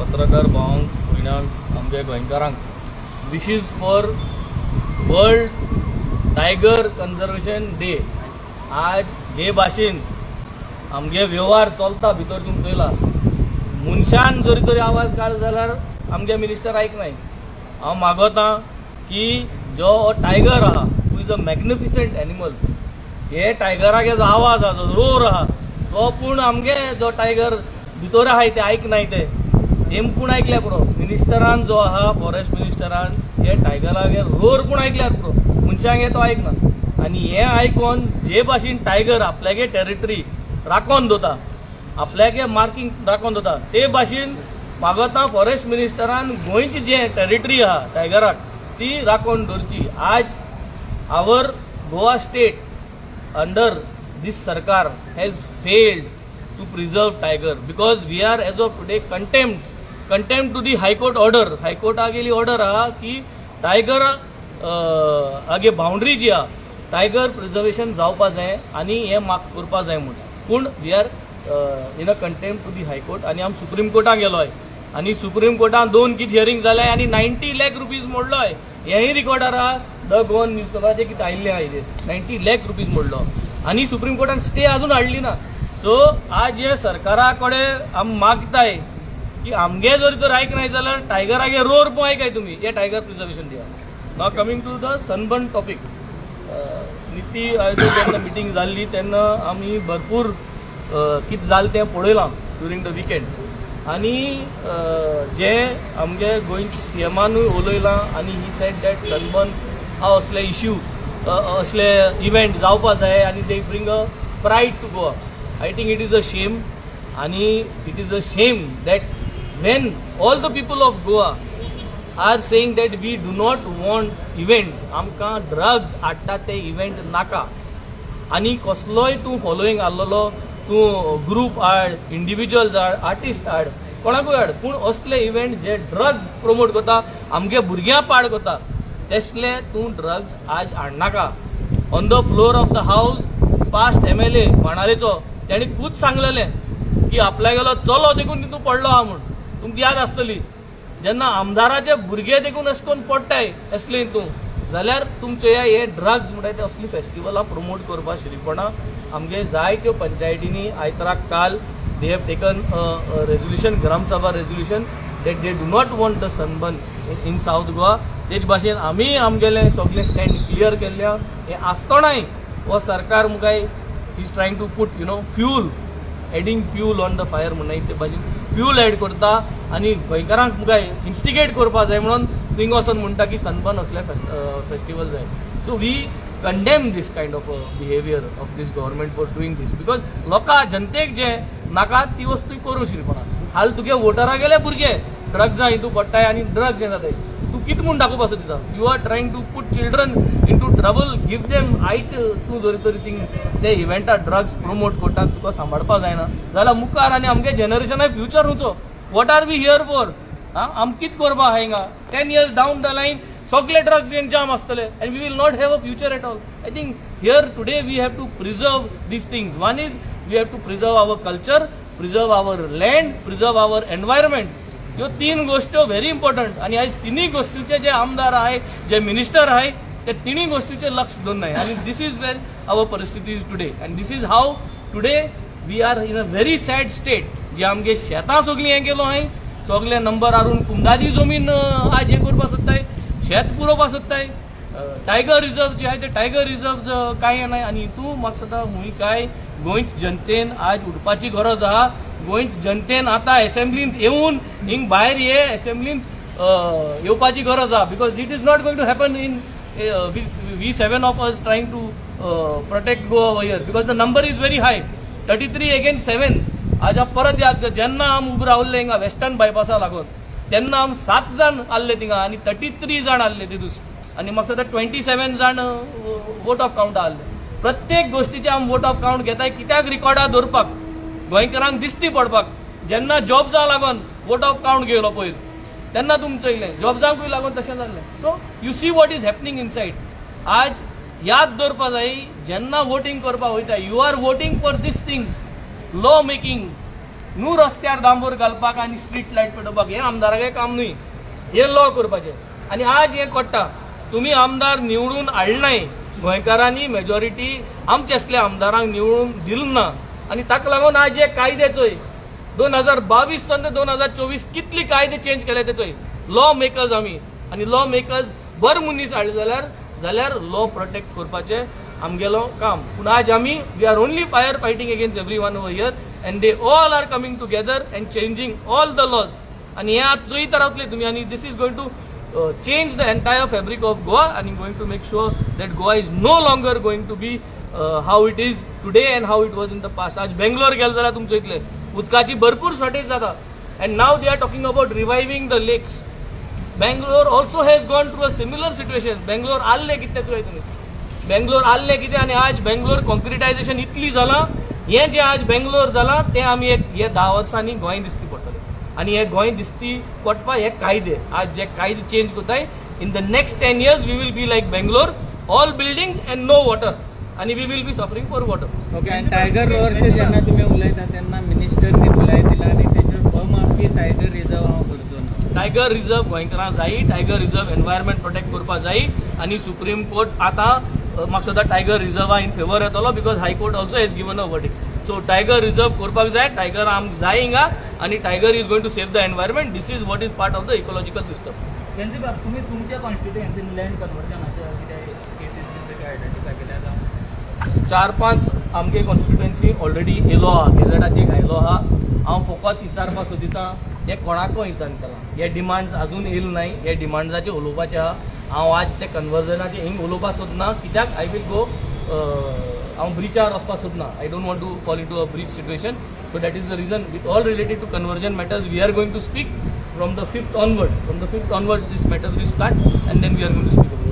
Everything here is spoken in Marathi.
पत्रकार भावांक भयणांक आमच्या गोंयकारांक wishes for world tiger conservation day. आज जे भाशेन आमगे व्यवहार चलता भितर तुमी चयला मनशान जरी तरी आवाज काड जाल्यार आमगे मिनिस्टर आयकनाय. हांव मागोता की जो टायगर आहा who is a magnificent animal, हे टायगरागे जो आवाज आहा जो रोर आहा तो पूण आमगे जो टायगर भितर आहाय ते आयकनाय. ते तेम पूण आयकल्या पुरो मिनिस्टरान जो आहा फॉरेस्ट मिनिस्टरान हे टायगरागे रोर पूण आयकल्यात पुरो, मनशांक हे तो आयकना. आनी हे आयकोन जे भाशेन टायगर आपल्यागे टेरिटरी राखोन दवरता, आपल्यागे मार्किंग राखोन दवरता, ते भाशेन मागोता फॉरेस्ट मिनिस्टरान गोंयची जे टेरिटरी आहा टायगराक ती राखोन दवरची. आज our Goa state under this sarkar has failed to preserve tiger because we are as of today contempt to the high court order. high court आगेली ऑर्डर आहा की टायगर आगे बाउंड्री जी आहा टायगर प्रिजर्वेशन जावपा जाय आनी हे माग करपा जाय म्हणून. पूण we are in a contempt to the high court आनी आमी सुप्रीम कोर्टाक गेलोय आनी सुप्रीम कोर्टान 2 कितें हियरिंग जाले आनी 90 लाख रुपीज मोडलोय. हेय रिकॉर्डर आहा द गोवन न्यूजपेपराचे कितें आयिल्लें आहा हेजेर 90 लाख रुपीज मोडलो आनी सुप्रीम कोर्टान स्टे अजून हाडली ना. सो आज हे सरकारा कडेन आमी मागताय की आमगे जरी तर आयकनाय जाल्यार टायगरागे रोर पळय आयकाय तुमी, हे टायगर प्रिजर्वेशन दिया. Now coming to the Sunburn topic. Niti Aayog जेन्ना मिटींग जाल्ली तेन्ना आमी भरपूर कितें जालें तें पळयलां ड्युरींग द विकेंड. आनी जे आमगे गोंयचे सीएमानूय उलयलां आनी ही सेड दॅट सनबर्न हा असले इश्यू असले इव्हेंट जावपा जाय आनी they bring a pride to Goa. I think it is a shame आनी it is a shame that when all the people of Goa are saying that we do not want events, आमकां ड्रग्स हाडटा ते इव्हेंट नाका. आनी कसलोय तूं फॉलोईंग आसलेलो तूं ग्रुप हाड, इंडिविज्युअल्स हाड, आर्टिस्ट हाड, कोणाकूय हाड, पूण असले इव्हेंट जे ड्रग्स प्रमोट करता आमगे भुरग्यां पाड करता तसले तूं ड्रग्स आज हाडनाका. On the floor of the house past MLA माणालेचो ताणी खूद सांगलेलें की आपल्यागेलो चलो देखून तितून पडलो आहा म्हूण. तुमकां याद आसतली जेन्ना आमदाराचे भुरगे देखून अशें करून पडटाय असले हितून जाल्यार तुमचे हे ड्रग्स म्हणटाय ते असली फेस्टिवलां प्रमोट करपा शिरीपणां आमगे जायत्यो पंचायतींनी आयतराक काल they have taken resolution, gram sabha resolution that they do not want the sunburn in south Goa. तेच भाशेन आमी आमगेलें सगळें स्टँड क्लियर केल्ल्या हें आसतनाय हो सरकार मुखाय is trying to put fuel, adding fuel on the fire म्हणून ते भाशेन फ्यूल एड करता आनी गोंयकारांक मुखाय इन्स्टिगेट करपा जाय म्हणून थिंग वचून म्हणटा की सनबर्न असले फेस्टिवल जाय. So we condemn this kind of behaviour of these government for doing these because लोकां जनतेक जे नाका ती वस्तू करूं शिरपणा. हाल तुगे वोटरा गेले भुरगे ड्रग्सां हितू पडटाय आनी ड्रग्स येता ते तूं कितें म्हूण दाखोवपा दिता. You are trying to put children into trouble, give them आयत तूं जरी तरी थिंग ते इव्हेंटार ड्रग्स प्रमोट करता तुका सांबाळपा जायना जाल्यार मुखार आनी आमगे जनरेशना फ्युचर हुंचो. What are we here for? आम कितें करपा आहा हिंगा 10 years डावन द लायन सगळे ड्रग्स जाम आसतले and we will not have a future at all. I think here today we have to preserve these things. One is we have to preserve our culture, preserve our land, preserve our environment. ह्यो 3 गोष्टी व्हेरी इम्पॉर्टंट. आनी ह्या 3 गोष्टीचे जे आमदार आहे जे मिनिस्टर आहे ते 3 गोष्टीचे लक्ष दवरनाय. आनी दिस इज वेर आवर परिस्थिती is today and this is how today we are in a very sad state. जे आमगे शेतां सगळीं हें केलो हाय सगळे नंबर हारून कुमदादी जमीन आज हें करपा सोदताय, शेत पुरोवपा सोदताय. टायगर रिजर्व जे आहे ते टायगर रिजर्व कांय नाही आनी हितू म्हाका सदां हुंय काय गोंयच जनतेन आज उठपाची गरज आहा. गोंयच जनतेन आतां एसेंब्लींत येवन हिंग भायर हे एसेंब्लींत येवपाची गरज आहा because it is not going to happen in we 7 of us trying to protect Goa here because the number is very high 33 against 7. आज परत याद कर जेन्ना आम उबे रावल्ले हिंगा वेस्टर्न बायपासा लागून तेन्ना आम 7 जाण आसले थिंगा आनी 33 जाण आसले ते दीस आनी म्हाका सदां 27 जाण वोट ऑफ काउंट आसले. प्रत्येक गोष्टीचे आम वोट ऑफ काउंट घेताय कित्याक रिकॉर्डां दवरपाक गोंयकारांक दिसती पडपाक. जेन्ना जॉब्सां लागून वोट ऑफ काउंट घेयलो पयर तेन्ना तुमचें चयलें जॉब्सांकूय लागून तशें जाल्लें. So you see what is happening inside. आज याद दवरपा जाय जेन्ना वोटींग करपाक वयता you are voting for these things law making न्हू रस्त्यार डांबोर घालपाक आनी स्ट्रीट लायट पेटोवपाक हें आमदाराचें काम न्हय, हें लॉ करपाचें. आनी आज हें कोट्टा तुमी आमदार निवडून हाडनाय, गोंयकारांनी मेजॉरिटी आमचे असल्या आमदारांक निवडून दिल ना. आनी ताका लागून आज हे कायदे चोय 2022 सावन ते 2024 कितली कायदे चेंज केले ते चोय. लॉ मेकर्स आमी आनी लॉ मेकर्स बरो मनीस हाडले जाल्यार लॉ प्रोटेक्ट करपाचें आमगेलो काम. पूण आज आमी we are only fire fighting against everyone over here and they all are coming together and changing all the laws. आनी हे आज चोयता रावतले तुमी आनी this is going to change the entire fabric of Goa and going to make sure that Goa is no longer going to be how it is today and how it was in the past. आज बेंगलोर गेल जाल्यार तुमचे इतले उदकाची भरपूर शॉर्टेज जाता and now they are talking about reviving the lakes. Bangalore also has gone through a similar situation. Bangalore आल्ले कितें चोय तुमी, बेंगलोर आल्ले कितें आनी आज बेंगलोर कॉन्क्रिटायझेशन इतली जाला. हे जे आज बेंगलोर जाला ते आमी एक हे 10 वर्सांनी गोंय दिसती पडटले आनी हे गोंय दिसती पडपा हे कायदे आज जे कायदे चेंज कोताय. In the next 10 years we will be like Bangalore, all buildings and no water आनी we will be suffering for water. Okay. आणि टायगर रोवरचे जेन्ना तुम्ही उलयता तेन्ना मिनिस्टरनी बुलाय दिला आणि त्याच्यावर फर्म की टायगर रिजर्व हांव करचो ना. टायगर रिजर्व गोंयकारांक जायी, टायगर रिजर्व एनवायरमेंट प्रोटेक्ट करपा जायी आनी सुप्रीम कोर्ट आतां म्हाका सद्दा टायगर रिजर्वा इन फेवर येतलो because high court also has given a verdict. So tiger reserve करपाक जाय, टायगर आमकां जाय हिंगा आनी tiger is going to save the environment. This is what is part of the ecological system. त्यांचे बाब तुम्ही तुमच्या कॉन्स्टिट्युएन्सीन लँड कन्वर्जनाच्या कितें केसीस बी आयडेंटिफाय केल्या जावं 4-5 आमगे कॉन्स्टिट्युएन्सी ऑलरेडी येयलो आहा, गेझेटाचेर घायलो आहा. हांव फकत विचारपाक सोदितां हे कोणाको विचारतला, हे डिमांड्स अजून येयल नाय, हे डिमांड्साचेर उलोवपाचें आहा. हांव आज ते कन्वर्जनाचेर हिंग उलोवपाक सोदना कित्याक आय वील गो हांव ब्रिचार वचपाक सोदना. I don't want to fall into a breach situation. So that is the reason with all related to conversion matters we are going to speak from the 5th onwards. From the 5th onwards this matter will start and then we are going to speak about it.